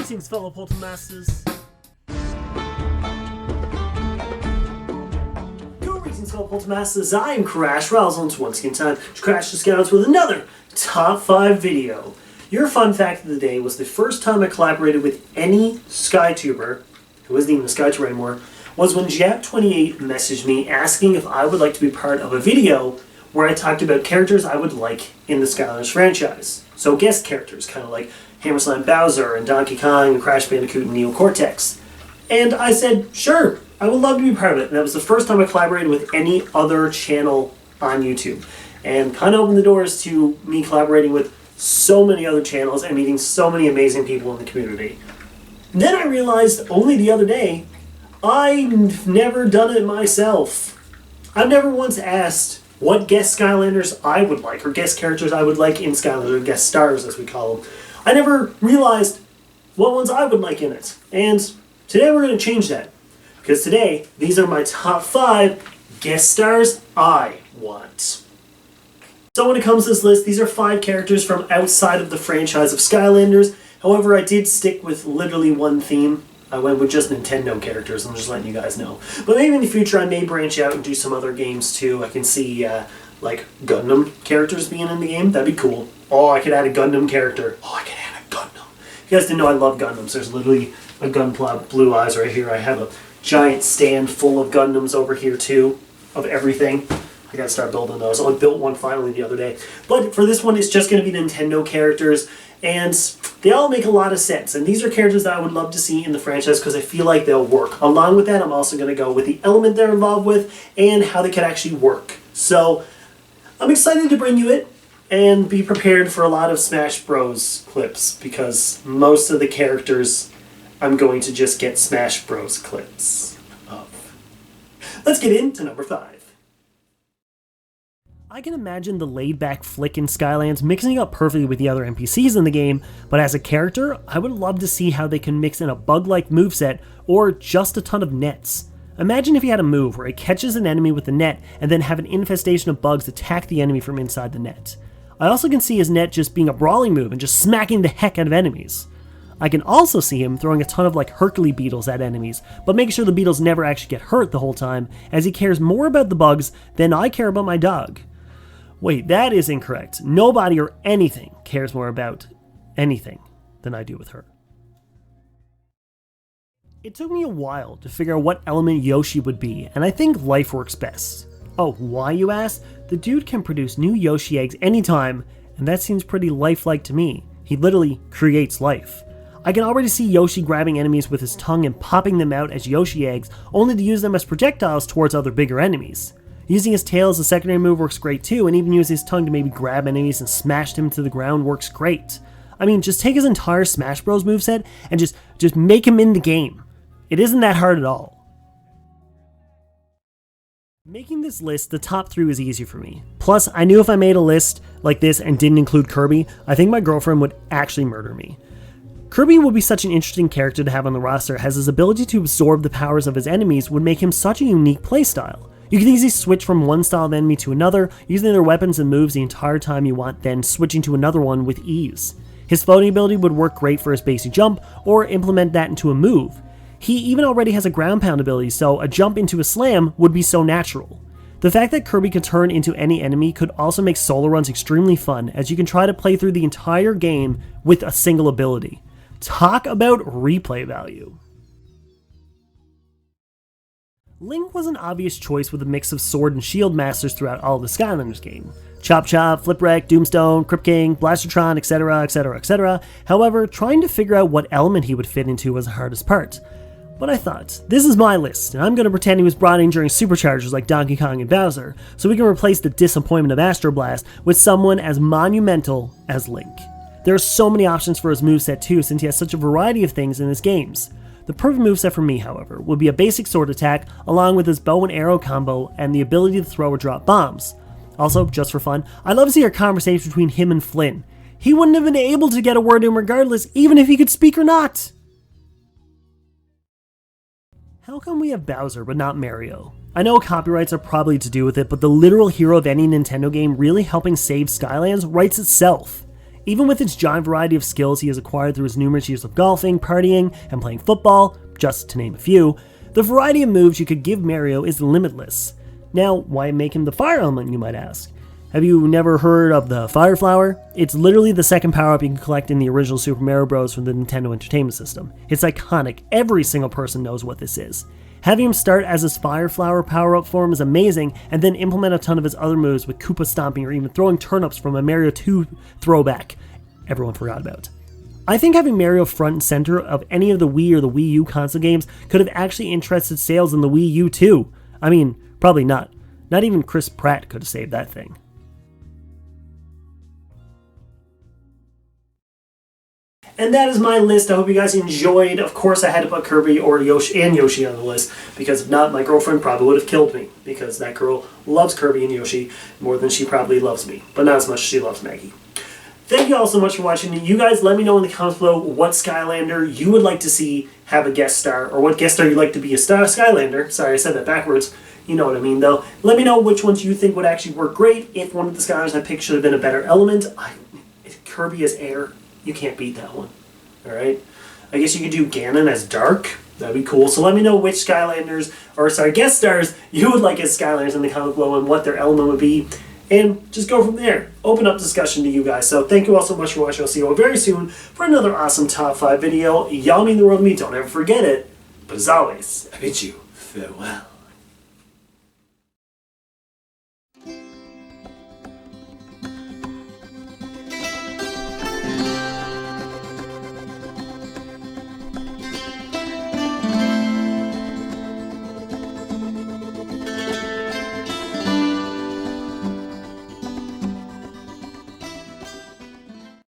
Greetings, fellow Portal Masters. Greetings, fellow Portal Masters. I am Crash Rowsell, and it's once again time to crash the Skylands with another Top 5 video. Your fun fact of the day was the first time I collaborated with any SkyTuber, who isn't even a SkyTuber anymore, was when Jap28 messaged me asking if I would like to be part of a video where I talked about characters I would like in the Skylanders franchise. So guest characters, kind of like Hammerslam Bowser and Donkey Kong and Crash Bandicoot and Neo Cortex. And I said, sure, I would love to be part of it. And that was the first time I collaborated with any other channel on YouTube. And kind of opened the doors to me collaborating with so many other channels and meeting so many amazing people in the community. Then I realized only the other day, I've never done it myself. I've never once asked what guest Skylanders I would like, or guest characters I would like in Skylanders, or guest stars as we call them. I never realized what ones I would like in it. And today we're going to change that. Because today, these are my top 5 guest stars I want. So when it comes to this list, these are 5 characters from outside of the franchise of Skylanders. However, I did stick with literally one theme. I went with just Nintendo characters, I'm just letting you guys know. But maybe in the future I may branch out and do some other games too. I can see like Gundam characters being in the game. That'd be cool. Oh, I could add a Gundam character. Oh, I could add a Gundam. If you guys didn't know I love Gundams. There's literally a Gunpla Blue Eyes right here. I have a giant stand full of Gundams over here too, of everything. I gotta start building those. I built one finally the other day. But for this one, it's just gonna be Nintendo characters, and they all make a lot of sense. And these are characters that I would love to see in the franchise because I feel like they'll work. Along with that, I'm also gonna go with the element they're involved with and how they can actually work. So I'm excited to bring you it, and be prepared for a lot of Smash Bros. Clips because most of the characters I'm going to just get Smash Bros. Clips of. Let's get into number 5. I can imagine the laid-back flick in Skylands mixing up perfectly with the other NPCs in the game, but as a character, I would love to see how they can mix in a bug-like moveset or just a ton of nets. Imagine if you had a move where it catches an enemy with the net and then have an infestation of bugs attack the enemy from inside the net. I also can see his net just being a brawling move and just smacking the heck out of enemies. I can also see him throwing a ton of like Hercule beetles at enemies, but making sure the beetles never actually get hurt the whole time, as he cares more about the bugs than I care about my dog. Wait, that is incorrect. Nobody or anything cares more about anything than I do with her. It took me a while to figure out what element Yoshi would be, and I think life works best. Oh, why, you ask? The dude can produce new Yoshi eggs anytime, and that seems pretty lifelike to me. He literally creates life. I can already see Yoshi grabbing enemies with his tongue and popping them out as Yoshi eggs, only to use them as projectiles towards other bigger enemies. Using his tail as a secondary move works great too, and even using his tongue to maybe grab enemies and smash them to the ground works great. I mean, just take his entire Smash Bros. Moveset and just make him in the game. It isn't that hard at all. Making this list, the top 3 was easy for me. Plus, I knew if I made a list like this and didn't include Kirby, I think my girlfriend would actually murder me. Kirby would be such an interesting character to have on the roster, as his ability to absorb the powers of his enemies would make him such a unique playstyle. You can easily switch from one style of enemy to another, using their weapons and moves the entire time you want, then switching to another one with ease. His floating ability would work great for his basic jump, or implement that into a move. He even already has a ground pound ability, so a jump into a slam would be so natural. The fact that Kirby can turn into any enemy could also make solo runs extremely fun, as you can try to play through the entire game with a single ability. Talk about replay value. Link was an obvious choice with a mix of sword and shield masters throughout all of the Skylanders game. Chop Chop, Flipwreck, Doomstone, Crypt King, Blastertron, etc, etc, etc. However, trying to figure out what element he would fit into was the hardest part. But I thought, this is my list, and I'm going to pretend he was brought in during Superchargers like Donkey Kong and Bowser, so we can replace the disappointment of Astro Blast with someone as monumental as Link. There are so many options for his moveset too, since he has such a variety of things in his games. The perfect moveset for me, however, would be a basic sword attack, along with his bow and arrow combo and the ability to throw or drop bombs. Also, just for fun, I'd love to see a conversation between him and Flynn. He wouldn't have been able to get a word in regardless, even if he could speak or not! How come we have Bowser but not Mario? I know copyrights are probably to do with it, but the literal hero of any Nintendo game really helping save Skylands writes itself. Even with its giant variety of skills he has acquired through his numerous years of golfing, partying, and playing football, just to name a few, the variety of moves you could give Mario is limitless. Now, why make him the fire element, you might ask? Have you never heard of the Fire Flower? It's literally the second power-up you can collect in the original Super Mario Bros. From the Nintendo Entertainment System. It's iconic, every single person knows what this is. Having him start as his Fire Flower power-up form is amazing, and then implement a ton of his other moves with Koopa stomping or even throwing turnips from a Mario 2 throwback everyone forgot about. I think having Mario front and center of any of the Wii or the Wii U console games could have actually interested sales in the Wii U too. I mean, probably not. Not even Chris Pratt could have saved that thing. And that is my list. I hope you guys enjoyed. Of course, I had to put Kirby or Yoshi on the list, because if not, my girlfriend probably would have killed me, because that girl loves Kirby and Yoshi more than she probably loves me, but not as much as she loves Maggie. Thank you all so much for watching. You guys let me know in the comments below what Skylander you would like to see have a guest star, or what guest star you'd like to be a Skylander. Sorry, I said that backwards. You know what I mean, though. Let me know which ones you think would actually work great. If one of the Skylanders I picked should have been a better element. If Kirby as air, you can't beat that one. Alright? I guess you could do Ganon as dark. That'd be cool. So let me know which Skylanders, or sorry, guest stars you would like as Skylanders in the comment below and what their element would be. And just go from there. Open up discussion to you guys. So thank you all so much for watching. I'll see you all very soon for another awesome top 5 video. Y'all mean the world to me. Don't ever forget it. But as always, I bid you farewell.